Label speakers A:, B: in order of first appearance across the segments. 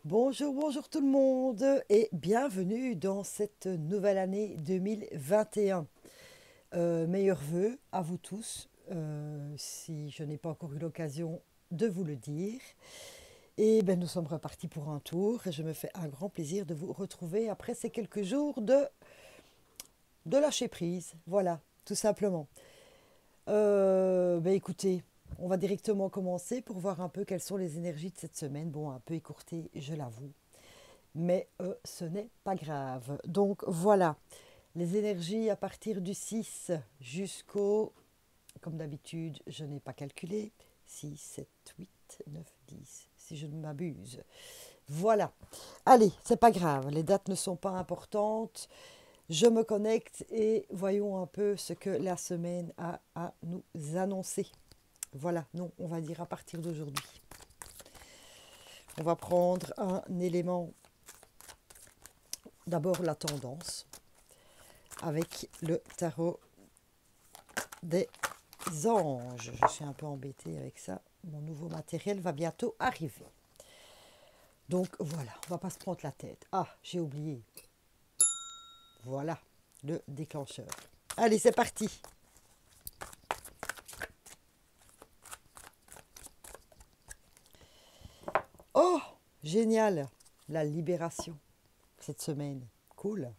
A: Bonjour, bonjour tout le monde et bienvenue dans cette nouvelle année 2021. Meilleurs vœux à vous tous, si je n'ai pas encore eu l'occasion de vous le dire. Et ben, nous sommes repartis pour un tour et je me fais un grand plaisir de vous retrouver après ces quelques jours de lâcher prise. Voilà, tout simplement. Ben, écoutez, on va directement commencer pour voir un peu quelles sont les énergies de cette semaine. Bon, un peu écourtée, je l'avoue. Mais ce n'est pas grave. Donc voilà, les énergies à partir du 6 jusqu'au, comme d'habitude, je n'ai pas calculé, 6, 7, 8, 9, 10, si je ne m'abuse. Voilà. Allez, c'est pas grave, les dates ne sont pas importantes. Je me connecte et voyons un peu ce que la semaine a à nous annoncer. Voilà, non, on va dire à partir d'aujourd'hui. On va prendre un élément, d'abord la tendance, avec le tarot des anges. Je suis un peu embêtée avec ça. Mon nouveau matériel va bientôt arriver. Donc voilà, on va pas se prendre la tête. Ah, j'ai oublié. Voilà, le déclencheur. Allez, c'est parti. Oh, génial. La libération cette semaine. Cool.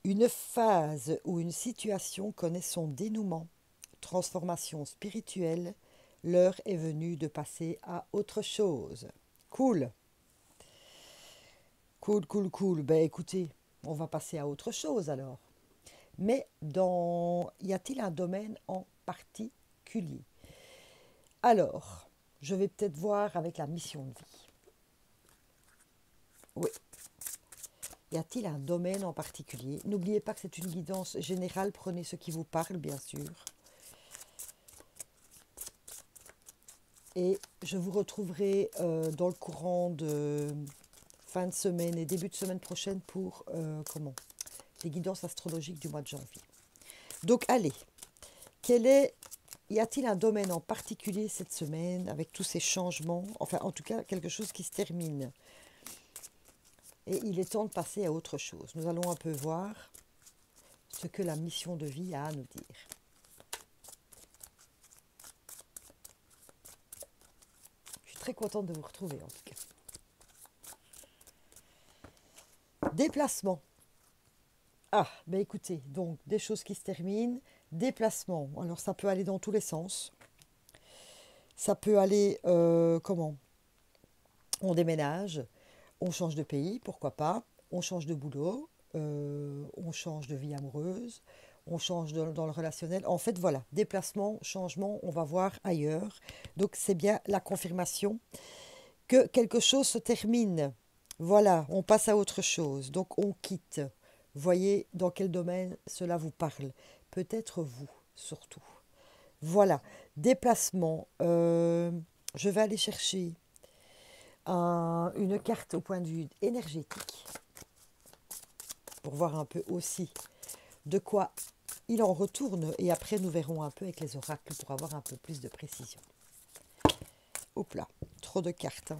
A: Une phase ou une situation connaît son dénouement. Transformation spirituelle. L'heure est venue de passer à autre chose. Cool. Cool, cool, cool. Ben écoutez, on va passer à autre chose alors. Mais y a-t-il un domaine en particulier? Alors, je vais peut-être voir avec la mission de vie. Oui. Y a-t-il un domaine en particulier? N'oubliez pas que c'est une guidance générale. Prenez ce qui vous parle, bien sûr. Et je vous retrouverai dans le courant de fin de semaine et début de semaine prochaine pour les guidances astrologiques du mois de janvier. Donc allez, y a-t-il un domaine en particulier cette semaine avec tous ces changements? Enfin, en tout cas, quelque chose qui se termine. Et il est temps de passer à autre chose. Nous allons un peu voir ce que la mission de vie a à nous dire. Je suis très contente de vous retrouver en tout cas. Déplacement. Ah, ben écoutez, donc des choses qui se terminent. Déplacement. Alors ça peut aller dans tous les sens. Ça peut aller, on déménage, on change de pays, pourquoi pas, on change de boulot, on change de vie amoureuse, on change dans le relationnel. En fait, voilà, déplacement, changement, on va voir ailleurs. Donc, c'est bien la confirmation que quelque chose se termine. Voilà, on passe à autre chose. Donc, on quitte. Voyez dans quel domaine cela vous parle. Peut-être vous, surtout. Voilà, déplacement. Je vais aller chercher une carte au point de vue énergétique pour voir un peu aussi de quoi il en retourne. Et après, nous verrons un peu avec les oracles pour avoir un peu plus de précision. Hop là, trop de cartes. Hein.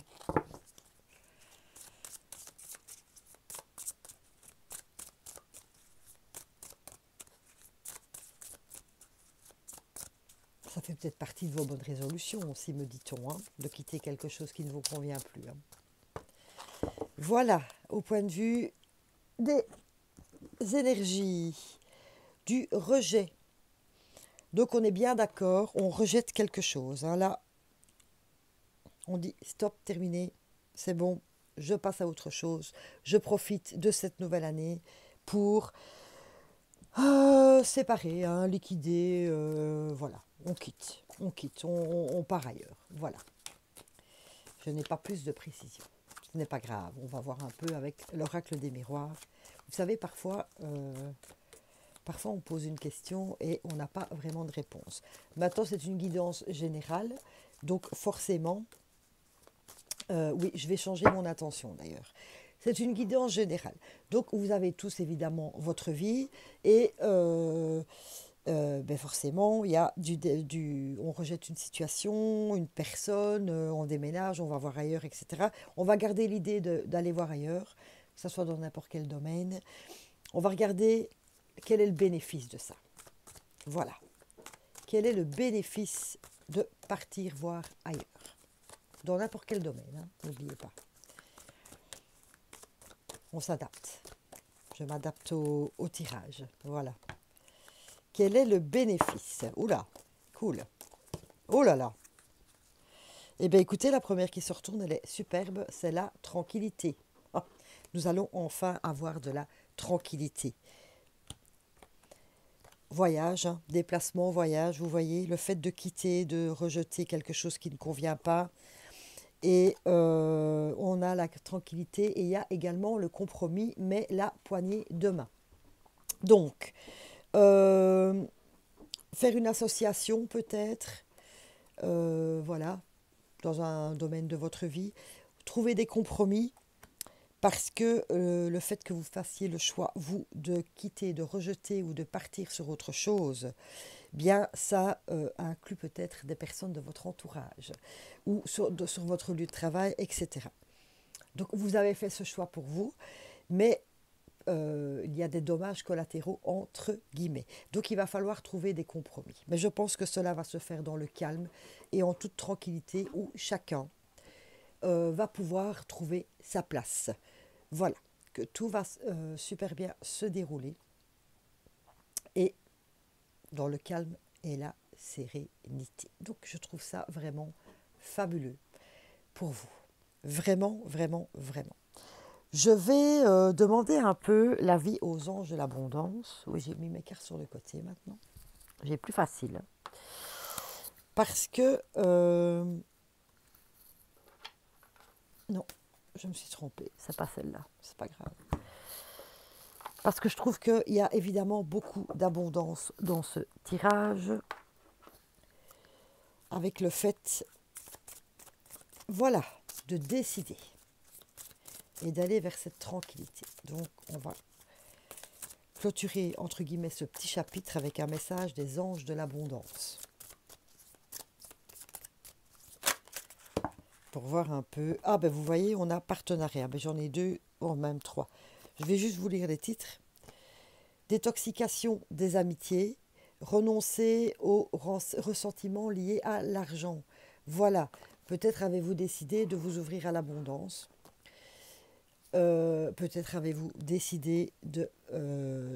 A: Ça fait peut-être partie de vos bonnes résolutions aussi, me dit-on, hein, de quitter quelque chose qui ne vous convient plus. Hein. Voilà, au point de vue des énergies, du rejet. Donc on est bien d'accord, on rejette quelque chose. Hein. Là, on dit stop, terminé, c'est bon, je passe à autre chose. Je profite de cette nouvelle année pour séparer, hein, liquider, voilà. On part ailleurs. Voilà. Je n'ai pas plus de précision. Ce n'est pas grave. On va voir un peu avec l'oracle des miroirs. Vous savez, parfois on pose une question et on n'a pas vraiment de réponse. Maintenant, c'est une guidance générale. Donc forcément, oui, je vais changer mon intention d'ailleurs. C'est une guidance générale. Donc vous avez tous évidemment votre vie et ben forcément, il y a on rejette une situation, une personne, on déménage, on va voir ailleurs, etc. On va garder l'idée d'aller voir ailleurs, que ce soit dans n'importe quel domaine. On va regarder quel est le bénéfice de ça. Voilà. Quel est le bénéfice de partir voir ailleurs, dans n'importe quel domaine, hein, n'oubliez pas. On s'adapte. Je m'adapte au tirage. Voilà. Quel est le bénéfice? Oula, cool. Oh là là. Eh bien, écoutez, la première qui se retourne, elle est superbe, c'est la tranquillité. Ah, nous allons enfin avoir de la tranquillité. Voyage, hein, déplacement, voyage, vous voyez, le fait de quitter, de rejeter quelque chose qui ne convient pas. Et on a la tranquillité et il y a également le compromis, mais la poignée de main. Donc, faire une association peut-être, voilà, dans un domaine de votre vie, trouver des compromis parce que le fait que vous fassiez le choix, vous, de quitter, de rejeter ou de partir sur autre chose, bien ça inclut peut-être des personnes de votre entourage ou sur votre lieu de travail, etc. Donc vous avez fait ce choix pour vous, mais il y a des dommages collatéraux entre guillemets. Donc il va falloir trouver des compromis. Mais je pense que cela va se faire dans le calme et en toute tranquillité où chacun va pouvoir trouver sa place. Voilà, que tout va super bien se dérouler et dans le calme et la sérénité. Donc je trouve ça vraiment fabuleux pour vous. Vraiment, vraiment, vraiment. Je vais demander un peu l'avis aux anges de l'abondance. Oui, j'ai mis mes cartes sur le côté maintenant. J'ai plus facile. Parce que... non, je me suis trompée. C'est pas celle-là. C'est pas grave. Parce que je trouve qu'il y a évidemment beaucoup d'abondance dans ce tirage. Avec le fait, voilà, de décider. Et d'aller vers cette tranquillité. Donc, on va clôturer, entre guillemets, ce petit chapitre avec un message des anges de l'abondance. Pour voir un peu... Ah, ben vous voyez, on a partenariat. Ben, j'en ai deux, ou même trois. Je vais juste vous lire les titres. Détoxication des amitiés. Renoncer aux ressentiments liés à l'argent. Voilà. Peut-être avez-vous décidé de vous ouvrir à l'abondance. Peut-être avez-vous décidé de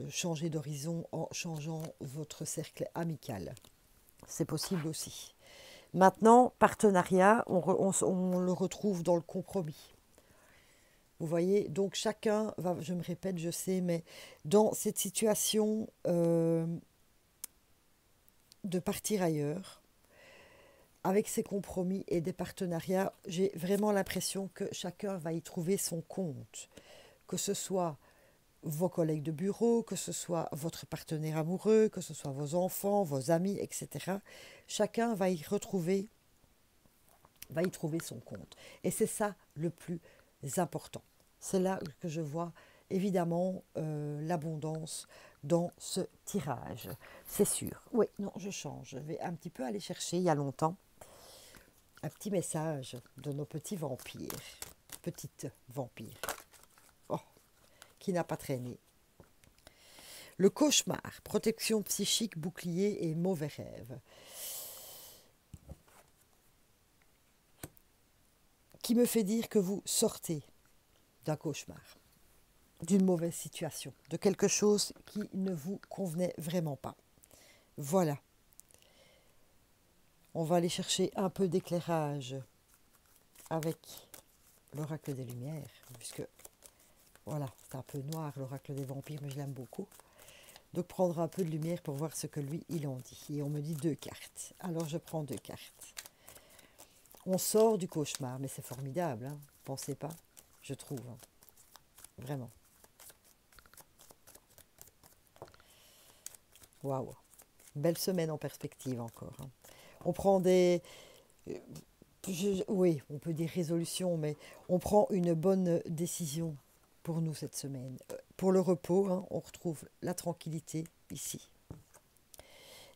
A: changer d'horizon en changeant votre cercle amical. C'est possible aussi. Maintenant, partenariat, on le retrouve dans le compromis. Vous voyez, donc chacun va, je me répète, je sais, mais dans cette situation de partir ailleurs, avec ces compromis et des partenariats, j'ai vraiment l'impression que chacun va y trouver son compte. Que ce soit vos collègues de bureau, que ce soit votre partenaire amoureux, que ce soit vos enfants, vos amis, etc. Chacun va y trouver son compte. Et c'est ça le plus important. C'est là que je vois évidemment l'abondance dans ce tirage. C'est sûr. Oui, non, je change. Je vais un petit peu aller chercher, il y a longtemps, un petit message de nos petits vampires. Petites vampires. Oh, qui n'a pas traîné. Le cauchemar, protection psychique, bouclier et mauvais rêve. Qui me fait dire que vous sortez d'un cauchemar, d'une mauvaise situation, de quelque chose qui ne vous convenait vraiment pas. Voilà. On va aller chercher un peu d'éclairage avec l'oracle des Lumières, puisque, voilà, c'est un peu noir l'oracle des vampires, mais je l'aime beaucoup. Donc prendre un peu de lumière pour voir ce que lui, il en dit. Et on me dit 2 cartes. Alors je prends 2 cartes. On sort du cauchemar, mais c'est formidable, hein, pensez pas, je trouve. Hein. Vraiment. Waouh. Belle semaine en perspective encore. Hein. On prend des... oui, on peut dire résolution, mais on prend une bonne décision pour nous cette semaine. Pour le repos, hein, on retrouve la tranquillité ici.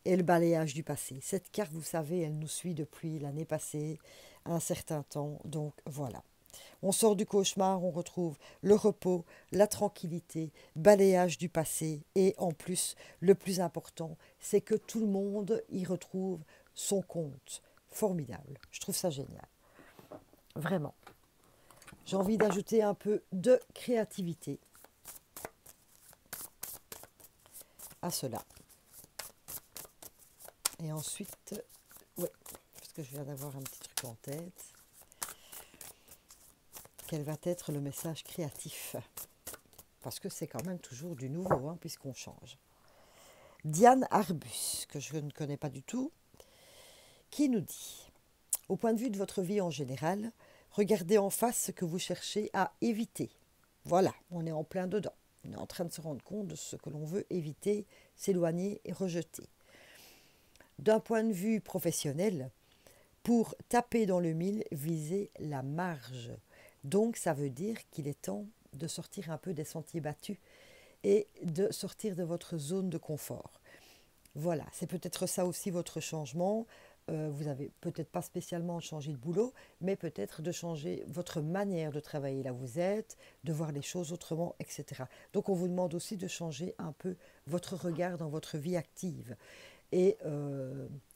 A: et le balayage du passé. Cette carte, vous savez, elle nous suit depuis l'année passée, un certain temps, donc voilà. On sort du cauchemar, on retrouve le repos, la tranquillité, balayage du passé et en plus, le plus important, c'est que tout le monde y retrouve son compte. Formidable, je trouve ça génial, vraiment. J'ai envie d'ajouter un peu de créativité à cela. Et ensuite, ouais, parce que je viens d'avoir un petit truc en tête. Quel va être le message créatif? Parce que c'est quand même toujours du nouveau, hein, puisqu'on change. Diane Arbus, que je ne connais pas du tout, qui nous dit: au point de vue de votre vie en général, regardez en face ce que vous cherchez à éviter. Voilà, on est en plein dedans. On est en train de se rendre compte de ce que l'on veut éviter, s'éloigner et rejeter. D'un point de vue professionnel, pour taper dans le mille, visez la marge. Donc ça veut dire qu'il est temps de sortir un peu des sentiers battus et de sortir de votre zone de confort. Voilà, c'est peut-être ça aussi votre changement. Vous n'avez peut-être pas spécialement changé de boulot, mais peut-être de changer votre manière de travailler là où vous êtes, de voir les choses autrement, etc. Donc on vous demande aussi de changer un peu votre regard dans votre vie active. Et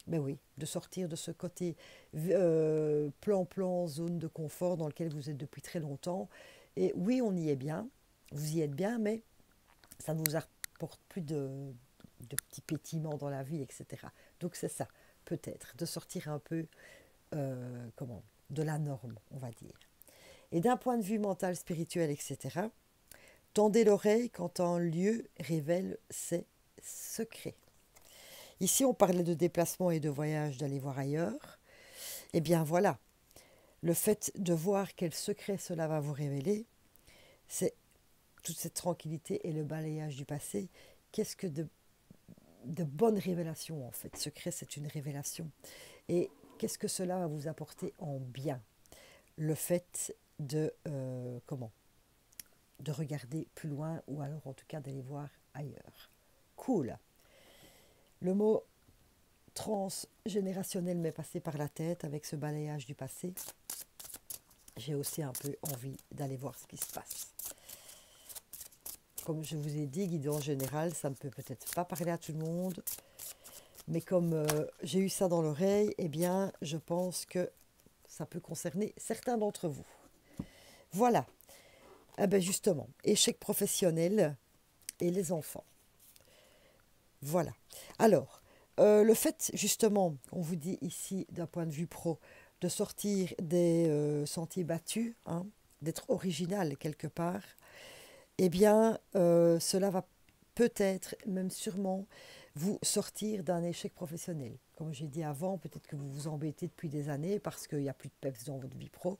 A: ben oui, de sortir de ce côté plan-plan, zone de confort dans lequel vous êtes depuis très longtemps. Et oui, on y est bien, vous y êtes bien, mais ça ne vous apporte plus de petits pétillements dans la vie, etc. Donc c'est ça, peut-être, de sortir un peu de la norme, on va dire. Et d'un point de vue mental, spirituel, etc., tendez l'oreille quand un lieu révèle ses secrets. Ici, on parlait de déplacement et de voyage, d'aller voir ailleurs. Eh bien voilà, le fait de voir quel secret cela va vous révéler, c'est toute cette tranquillité et le balayage du passé. Qu'est-ce que de bonnes révélations en fait. Secret, c'est une révélation. Et qu'est-ce que cela va vous apporter en bien? Le fait de de regarder plus loin ou alors en tout cas d'aller voir ailleurs. Cool. Le mot transgénérationnel m'est passé par la tête avec ce balayage du passé. J'ai aussi un peu envie d'aller voir ce qui se passe. Comme je vous ai dit, guide en général, ça ne peut peut-être pas parler à tout le monde, mais comme j'ai eu ça dans l'oreille, eh bien, je pense que ça peut concerner certains d'entre vous. Voilà. Eh bien justement, échec professionnel et les enfants. Voilà. Alors, le fait, justement, on vous dit ici, d'un point de vue pro, de sortir des sentiers battus, hein, d'être original quelque part, eh bien, cela va peut-être, même sûrement, vous sortir d'un échec professionnel. Comme j'ai dit avant, peut-être que vous vous embêtez depuis des années parce qu'il n'y a plus de peps dans votre vie pro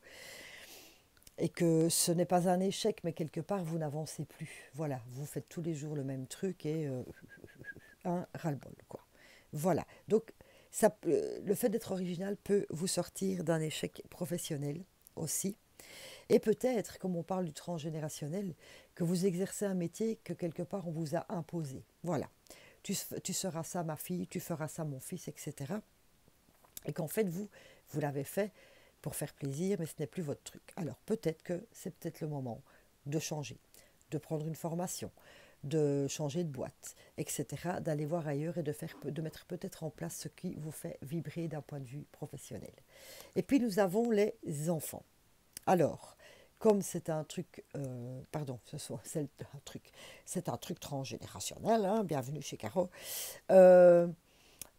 A: et que ce n'est pas un échec, mais quelque part, vous n'avancez plus. Voilà, vous faites tous les jours le même truc et un ras-le-bol, quoi. Voilà, donc ça, le fait d'être original peut vous sortir d'un échec professionnel aussi. Et peut-être, comme on parle du transgénérationnel, que vous exercez un métier que quelque part on vous a imposé. Voilà, tu seras ça ma fille, tu feras ça mon fils, etc. Et qu'en fait vous l'avez fait pour faire plaisir, mais ce n'est plus votre truc. Alors peut-être que c'est peut-être le moment de changer, de prendre une formation, de changer de boîte, etc., d'aller voir ailleurs et de mettre peut-être en place ce qui vous fait vibrer d'un point de vue professionnel. Et puis nous avons les enfants. Alors, comme c'est un truc, c'est un truc transgénérationnel, hein, bienvenue chez Caro. Euh,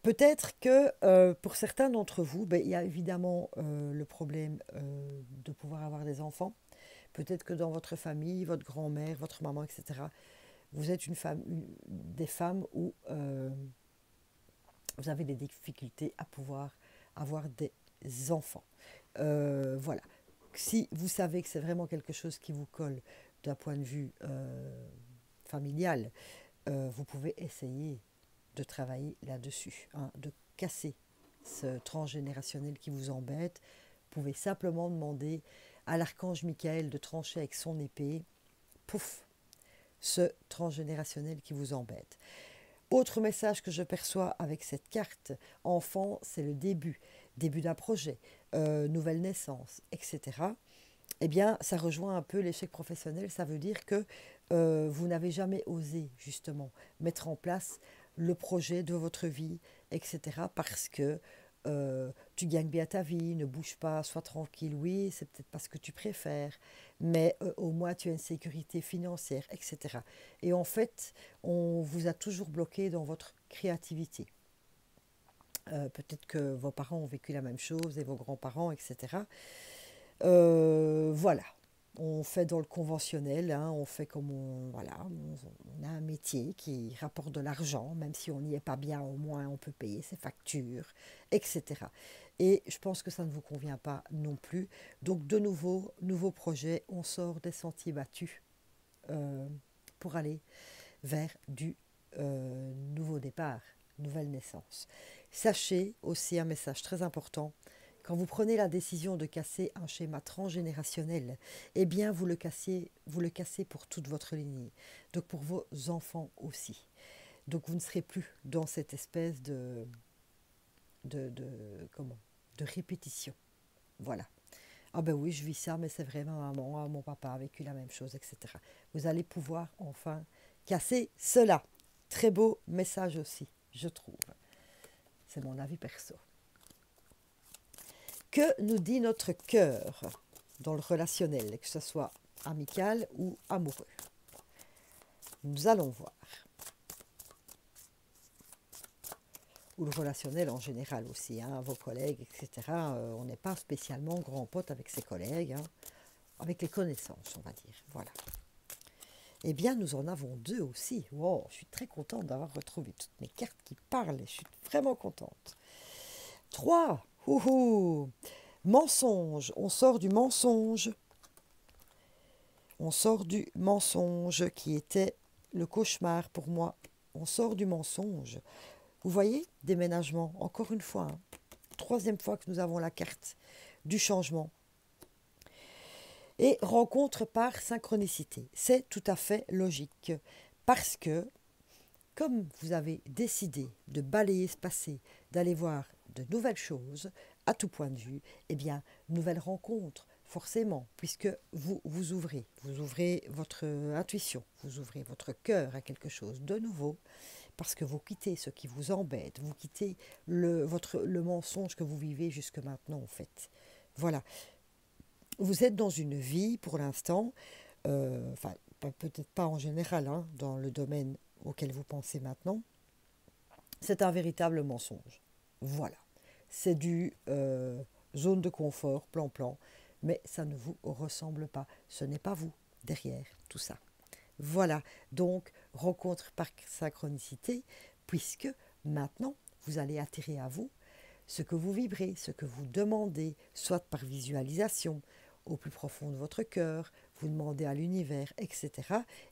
A: Peut-être que pour certains d'entre vous, ben, il y a évidemment le problème de pouvoir avoir des enfants. Peut-être que dans votre famille, votre grand-mère, votre maman, etc., vous êtes des femmes où vous avez des difficultés à pouvoir avoir des enfants. Voilà. Si vous savez que c'est vraiment quelque chose qui vous colle d'un point de vue familial, vous pouvez essayer de travailler là-dessus, hein, de casser ce transgénérationnel qui vous embête. Vous pouvez simplement demander à l'archange Michael de trancher avec son épée, pouf, ce transgénérationnel qui vous embête. Autre message que je perçois avec cette carte, enfant, c'est le début, début d'un projet, nouvelle naissance, etc. Eh bien, ça rejoint un peu l'échec professionnel. Ça veut dire que vous n'avez jamais osé, justement, mettre en place le projet de votre vie, etc. Parce que tu gagnes bien ta vie, ne bouge pas, sois tranquille. Oui, c'est peut-être pas ce que tu préfères, mais au moins tu as une sécurité financière, etc. Et en fait, on vous a toujours bloqué dans votre créativité. Peut-être que vos parents ont vécu la même chose et vos grands-parents, etc. Voilà, on fait dans le conventionnel, hein, on fait comme voilà, on a un métier qui rapporte de l'argent, même si on n'y est pas bien, au moins on peut payer ses factures, etc. Et je pense que ça ne vous convient pas non plus. Donc de nouveau projet, on sort des sentiers battus euh, pour aller vers du nouveau départ, nouvelle naissance. Sachez aussi un message très important. Quand vous prenez la décision de casser un schéma transgénérationnel, eh bien vous le cassez pour toute votre lignée, donc pour vos enfants aussi. Donc vous ne serez plus dans cette espèce de comment, de répétition. Voilà. Ah ben oui, je vis ça, mais c'est vrai, ma maman, mon papa a vécu la même chose, etc. Vous allez pouvoir enfin casser cela. Très beau message aussi, je trouve. C'est mon avis perso. Que nous dit notre cœur dans le relationnel, que ce soit amical ou amoureux? Nous allons voir. Ou le relationnel en général aussi, hein, vos collègues, etc. On n'est pas spécialement grand pote avec ses collègues, hein, avec les connaissances, on va dire. Voilà. Eh bien, nous en avons deux aussi. Wow, je suis très contente d'avoir retrouvé toutes mes cartes qui parlent. Je suis vraiment contente. 3. Ouhou. Mensonge. On sort du mensonge. On sort du mensonge qui était le cauchemar pour moi. On sort du mensonge. Vous voyez, déménagement, encore une fois. Hein. Troisième fois que nous avons la carte du changement. Et rencontre par synchronicité. C'est tout à fait logique. Parce que, comme vous avez décidé de balayer ce passé, d'aller voir de nouvelles choses, à tout point de vue, eh bien, nouvelles rencontres, forcément, puisque vous ouvrez votre intuition, vous ouvrez votre cœur à quelque chose de nouveau, parce que vous quittez ce qui vous embête, vous quittez le mensonge que vous vivez jusque maintenant, en fait. Voilà. Vous êtes dans une vie, pour l'instant, enfin, peut-être pas en général, hein, dans le domaine auquel vous pensez maintenant, c'est un véritable mensonge. Voilà. C'est du zone de confort, plan-plan, mais ça ne vous ressemble pas. Ce n'est pas vous derrière tout ça. Voilà, donc rencontre par synchronicité, puisque maintenant, vous allez attirer à vous ce que vous vibrez, ce que vous demandez, soit par visualisation, au plus profond de votre cœur, vous demandez à l'univers, etc.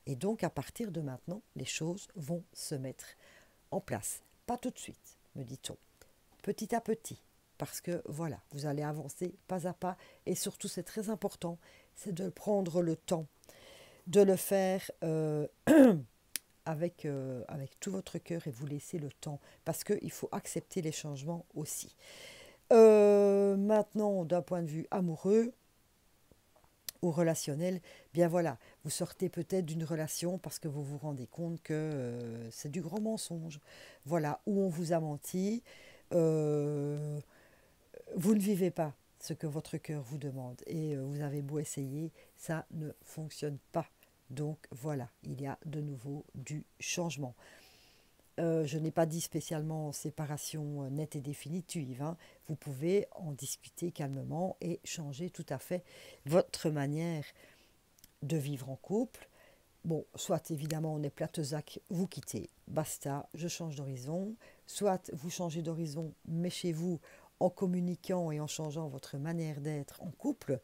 A: Et donc, à partir de maintenant, les choses vont se mettre en place. Pas tout de suite, me dit-on. Petit à petit, parce que voilà, vous allez avancer pas à pas. Et surtout, c'est très important, c'est de prendre le temps de le faire avec tout votre cœur et vous laisser le temps, parce qu'il faut accepter les changements aussi. Maintenant, d'un point de vue amoureux ou relationnel, bien voilà, vous sortez peut-être d'une relation parce que vous vous rendez compte que c'est du grand mensonge. Voilà, où on vous a menti, euh, vous ne vivez pas ce que votre cœur vous demande et vous avez beau essayer, ça ne fonctionne pas. Donc voilà, il y a de nouveau du changement. Je n'ai pas dit spécialement séparation nette et définitive. Hein. Vous pouvez en discuter calmement et changer tout à fait votre manière de vivre en couple. Bon, soit évidemment on est platezac, vous quittez, basta, je change d'horizon. Soit vous changez d'horizon, mais chez vous, en communiquant et en changeant votre manière d'être en couple.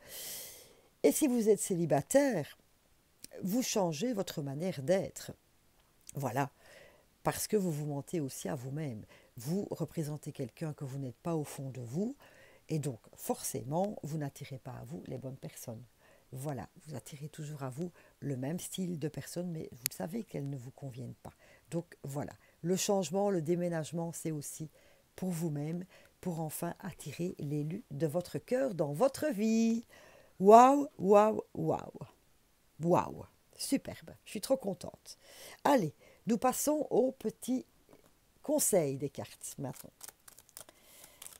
A: Et si vous êtes célibataire, vous changez votre manière d'être. Voilà. Parce que vous vous mentez aussi à vous-même. Vous représentez quelqu'un que vous n'êtes pas au fond de vous, et donc forcément, vous n'attirez pas à vous les bonnes personnes. Voilà, vous attirez toujours à vous le même style de personnes, mais vous savez qu'elles ne vous conviennent pas. Donc voilà, Le changement, le déménagement, c'est aussi pour vous-même, pour enfin attirer l'élu de votre cœur dans votre vie. Waouh, waouh, waouh, waouh. Superbe, je suis trop contente. Allez, nous passons au petit conseil des cartes maintenant.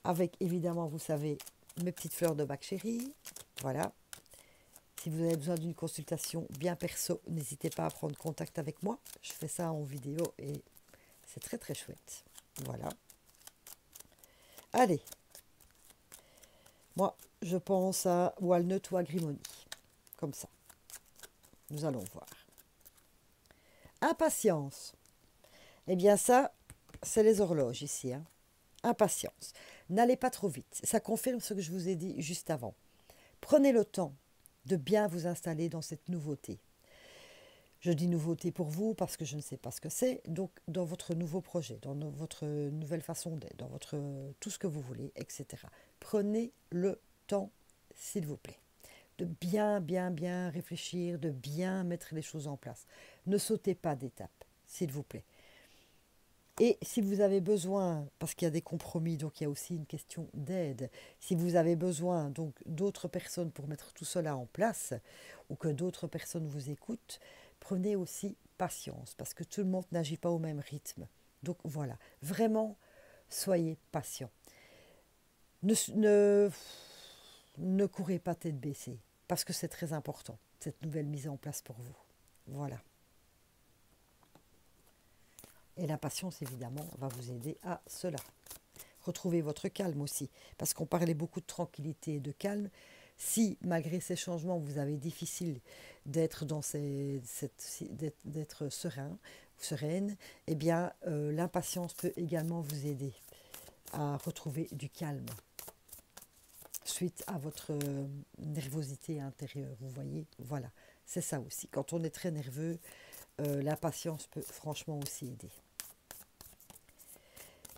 A: Avec évidemment, vous savez, mes petites fleurs de bac chérie. Voilà. Si vous avez besoin d'une consultation bien perso, n'hésitez pas à prendre contact avec moi. Je fais ça en vidéo et c'est très très chouette. Voilà. Allez. Moi, je pense à Walnut ou Agrimony. Comme ça. Nous allons voir. Impatience. Eh bien ça, c'est les horloges ici. Hein. Impatience. N'allez pas trop vite. Ça confirme ce que je vous ai dit juste avant. Prenez le temps de bien vous installer dans cette nouveauté. Je dis nouveauté pour vous parce que je ne sais pas ce que c'est. Donc, dans votre nouveau projet, dans votre nouvelle façon d'être, dans votre tout ce que vous voulez, etc. Prenez le temps, s'il vous plaît, de bien, bien, bien réfléchir, de bien mettre les choses en place. Ne sautez pas d'étape, s'il vous plaît. Et si vous avez besoin, parce qu'il y a des compromis, donc il y a aussi une question d'aide, si vous avez besoin donc d'autres personnes pour mettre tout cela en place, ou que d'autres personnes vous écoutent, prenez aussi patience, parce que tout le monde n'agit pas au même rythme. Donc voilà, vraiment, soyez patient. Ne courez pas tête baissée, parce que c'est très important, cette nouvelle mise en place pour vous. Voilà. Et la patience, évidemment, va vous aider à cela. Retrouvez votre calme aussi, parce qu'on parlait beaucoup de tranquillité et de calme. Si, malgré ces changements, vous avez difficile d'être d'être serein ou sereine, eh bien, l'impatience peut également vous aider à retrouver du calme suite à votre nervosité intérieure. Vous voyez, voilà, c'est ça aussi. Quand on est très nerveux, l'impatience peut franchement aussi aider.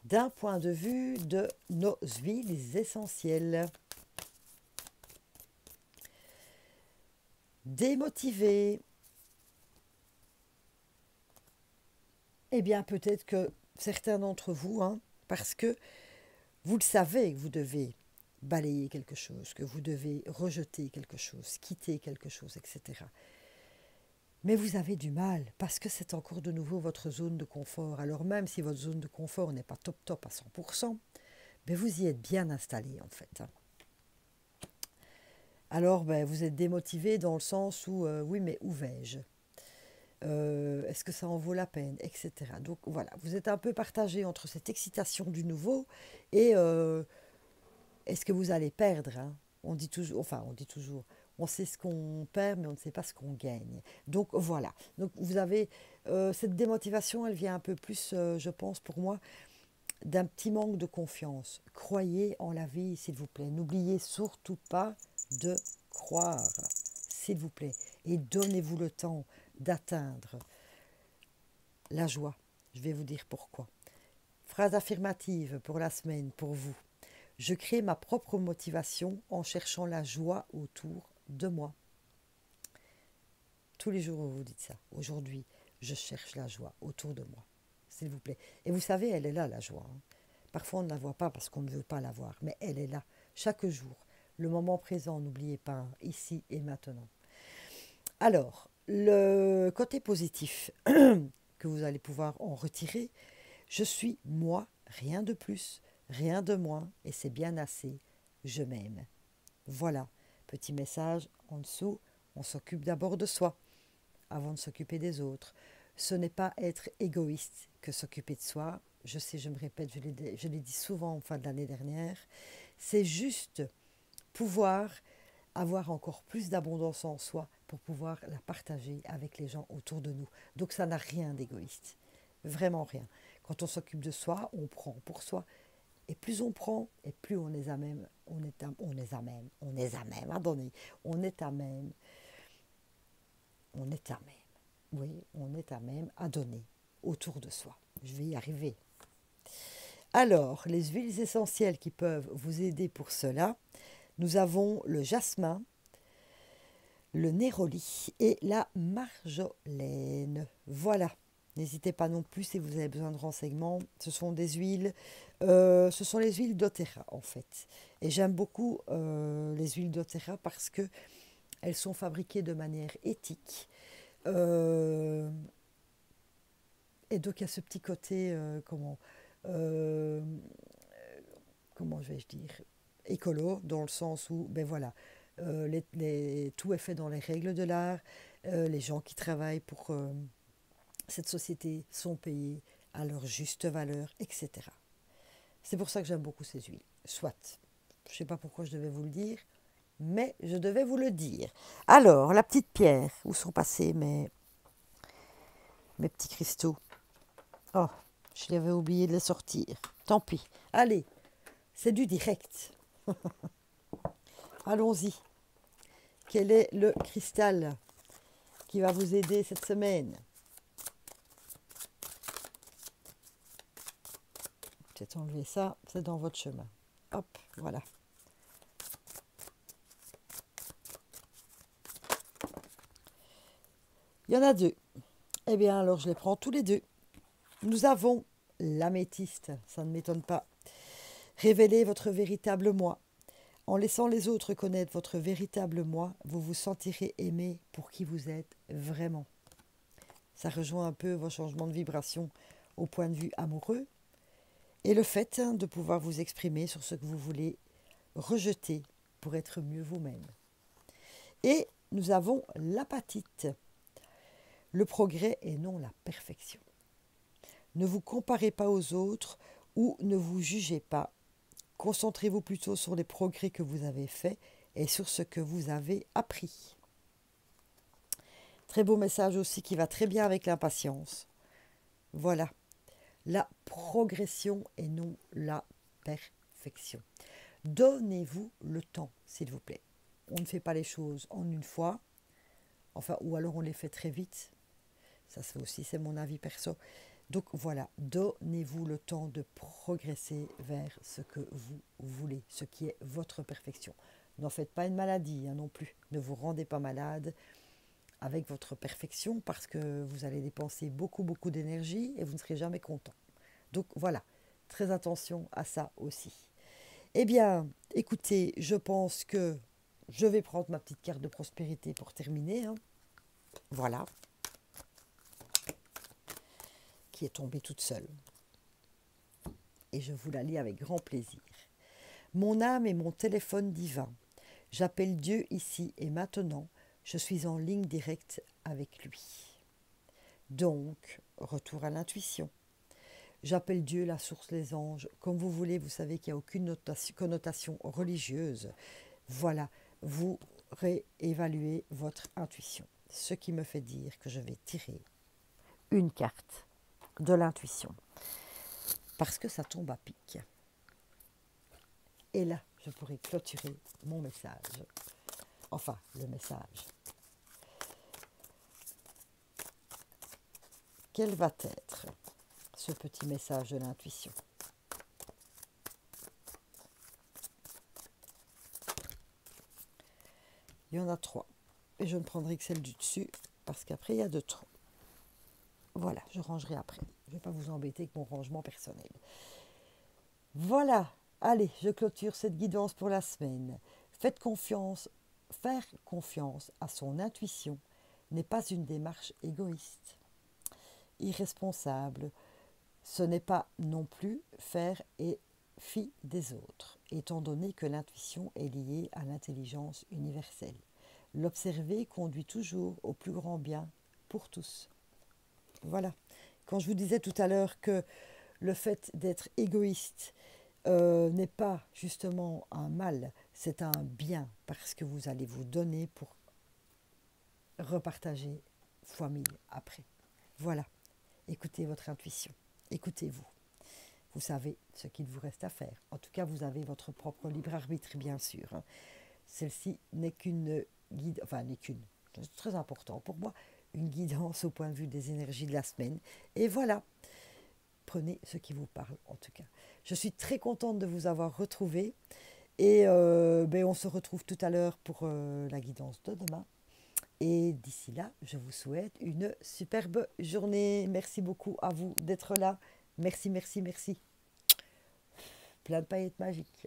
A: D'un point de vue de nos huiles essentielles. Démotivé. Eh bien, peut-être que certains d'entre vous, hein, parce que vous le savez, que vous devez balayer quelque chose, que vous devez rejeter quelque chose, quitter quelque chose, etc. Mais vous avez du mal, parce que c'est encore de nouveau votre zone de confort. Alors même si votre zone de confort n'est pas top à 100%, mais vous y êtes bien installé en fait. Alors vous êtes démotivé dans le sens où, oui mais où vais-je, est-ce que ça en vaut la peine, etc. Donc voilà, vous êtes un peu partagé entre cette excitation du nouveau et est-ce que vous allez perdre, hein. On dit toujours, on sait ce qu'on perd, mais on ne sait pas ce qu'on gagne. Donc voilà. Donc vous avez cette démotivation, elle vient un peu plus, je pense pour moi, d'un petit manque de confiance. Croyez en la vie, s'il vous plaît. N'oubliez surtout pas de croire, s'il vous plaît. Et donnez-vous le temps d'atteindre la joie. Je vais vous dire pourquoi. Phrase affirmative pour la semaine, pour vous. Je crée ma propre motivation en cherchant la joie autour de moi. Tous les jours, vous dites ça. Aujourd'hui, je cherche la joie autour de moi, s'il vous plaît. Et vous savez, elle est là, la joie. Hein. Parfois, on ne la voit pas parce qu'on ne veut pas la voir, mais elle est là, chaque jour. Le moment présent, n'oubliez pas, ici et maintenant. Alors, le côté positif que vous allez pouvoir en retirer, je suis moi, rien de plus, rien de moins, et c'est bien assez, je m'aime. Voilà, petit message en dessous, on s'occupe d'abord de soi, avant de s'occuper des autres. Ce n'est pas être égoïste que s'occuper de soi, je sais, je me répète, je l'ai dit souvent en fin de l'année dernière, c'est juste pouvoir avoir encore plus d'abondance en soi pour pouvoir la partager avec les gens autour de nous. Donc ça n'a rien d'égoïste, vraiment rien. Quand on s'occupe de soi, on prend pour soi. Et plus on prend, et plus on est à même, on est à même, oui, on est à même à donner autour de soi. Je vais y arriver. Alors, les huiles essentielles qui peuvent vous aider pour cela, nous avons le jasmin, le néroli et la marjolaine. Voilà, N'hésitez pas non plus si vous avez besoin de renseignements. Ce sont des huiles, ce sont les huiles doTERRA en fait. Et j'aime beaucoup les huiles doTERRA parce que elles sont fabriquées de manière éthique. Euh, et donc il y a ce petit côté, euh, comment vais-je dire, écolo, dans le sens où, ben voilà, tout est fait dans les règles de l'art. Les gens qui travaillent pour cette société sont payés à leur juste valeur, etc. C'est pour ça que j'aime beaucoup ces huiles. Soit, je ne sais pas pourquoi je devais vous le dire, mais je devais vous le dire. Alors, la petite pierre, où sont passés mes petits cristaux? Oh, je l'avais oublié de les sortir. Tant pis. Allez, c'est du direct. Allons-y. Quel est le cristal qui va vous aider cette semaine? Peut-être enlever ça, c'est dans votre chemin. Hop, voilà. Il y en a deux. Eh bien, alors je les prends tous les deux. Nous avons l'améthyste, ça ne m'étonne pas. Révélez votre véritable moi. En laissant les autres connaître votre véritable moi, vous vous sentirez aimé pour qui vous êtes vraiment. Ça rejoint un peu vos changements de vibration au point de vue amoureux et le fait de pouvoir vous exprimer sur ce que vous voulez rejeter pour être mieux vous-même. Et nous avons l'apatite, le progrès et non la perfection. Ne vous comparez pas aux autres ou ne vous jugez pas. Concentrez-vous plutôt sur les progrès que vous avez faits et sur ce que vous avez appris. Très beau message aussi qui va très bien avec l'impatience. Voilà, la progression et non la perfection. Donnez-vous le temps, s'il vous plaît. On ne fait pas les choses en une fois, enfin, ou alors on les fait très vite. Ça aussi, c'est mon avis perso. Donc voilà, donnez-vous le temps de progresser vers ce que vous voulez, ce qui est votre perfection. N'en faites pas une maladie non plus. Ne vous rendez pas malade avec votre perfection parce que vous allez dépenser beaucoup d'énergie et vous ne serez jamais content. Donc voilà, très attention à ça aussi. Eh bien, écoutez, je pense que je vais prendre ma petite carte de prospérité pour terminer. Voilà, qui est tombée toute seule. Et je vous la lis avec grand plaisir. Mon âme est mon téléphone divin. J'appelle Dieu ici et maintenant. Je suis en ligne directe avec lui. Donc, retour à l'intuition. J'appelle Dieu la source, les anges, comme vous voulez. Vous savez qu'il n'y a aucune connotation religieuse. Voilà, vous réévaluez votre intuition. Ce qui me fait dire que je vais tirer une carte de l'intuition. Parce que ça tombe à pic. Et là, je pourrai clôturer mon message. Enfin, le message. Quel va être ce petit message de l'intuition? Il y en a 3. Et je ne prendrai que celle du dessus, parce qu'après, il y a 2 trop. Voilà, je rangerai après. Je ne vais pas vous embêter avec mon rangement personnel. Voilà, allez, je clôture cette guidance pour la semaine. Faites confiance, faire confiance à son intuition n'est pas une démarche égoïste, irresponsable. Ce n'est pas non plus faire et fi des autres, étant donné que l'intuition est liée à l'intelligence universelle. L'observer conduit toujours au plus grand bien pour tous. Voilà. Quand je vous disais tout à l'heure que le fait d'être égoïste n'est pas justement un mal, c'est un bien, parce que vous allez vous donner pour repartager fois 1000 après. Voilà. Écoutez votre intuition. Écoutez-vous. Vous savez ce qu'il vous reste à faire. En tout cas, vous avez votre propre libre arbitre, bien sûr. Celle-ci n'est qu'une guide, enfin n'est qu'une, c'est très important pour moi, une guidance au point de vue des énergies de la semaine. Et voilà, prenez ce qui vous parle en tout cas. Je suis très contente de vous avoir retrouvé et on se retrouve tout à l'heure pour la guidance de demain. Et d'ici là, je vous souhaite une superbe journée. Merci beaucoup à vous d'être là. Merci, merci, merci. Plein de paillettes magiques.